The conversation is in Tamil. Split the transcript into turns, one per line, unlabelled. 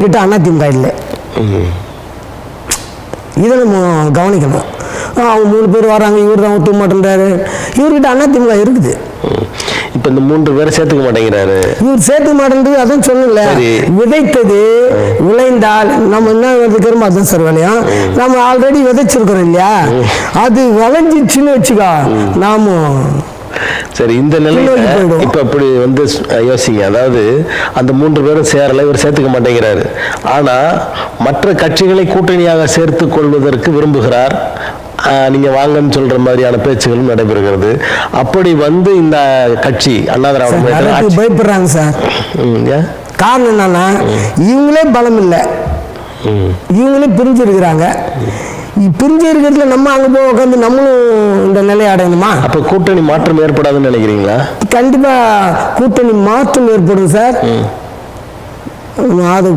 கிட்ட அதிமுக இல்லை. இதை நம்ம கவனிக்கணும். அவங்க 3 பேர் வராங்க, இவர் தான் ஒத்துக்க மாட்டேன்றாரு. இவர்கிட்ட அதிமுக இருக்குது.
இப்ப இந்த 3 பேரை சேர்த்துக்க மாட்டேங்கிறாரு.
இவர் சேர்த்துக்க மாட்டேன்றது அதான் சொல்லல. விதைத்தது விளைந்தால் நம்ம என்ன விதைக்கிறோமோ அதுதான் சார் விளையும். நம்ம ஆல்ரெடி விதைச்சிருக்கிறோம் இல்லையா, அது விளைஞ்சிச்சுன்னு வச்சுக்கோ நாம.
சரி, இந்த நிலையில இப்ப அப்படி யோசிங்க. அதாவது அந்த 3 பேரும் சேரல, இவர் சேர்த்துக்க மாட்டேங்கிறாரு. ஆனா மற்ற கட்சிகளை கூட்டணியாக சேர்த்துக் கொள்வதற்கு விரும்புகிறார். நீங்க வாங்கன்னு சொல்ற மாதிரியான பேச்சுகளும் நடைபெறுகிறது. அப்படி இந்த கட்சி அண்ணா திராவிட முன்னேற்ற
பயப்படுறாங்க சார். காரணம் என்னன்னா, இவங்களே பலம் இல்லை, இவங்களே பிரிஞ்சு இருக்கிறாங்க. பிரிஞ்சு இருக்கிறதுல நம்ம அங்க போய் உட்காந்து நம்மளும் இந்த நிலையை அடையணுமா?
அப்ப கூட்டணி மாற்றம் ஏற்படாதுன்னு நினைக்கிறீங்களா?
கண்டிப்பா கூட்டணி மாற்றம் ஏற்படும் சார். அது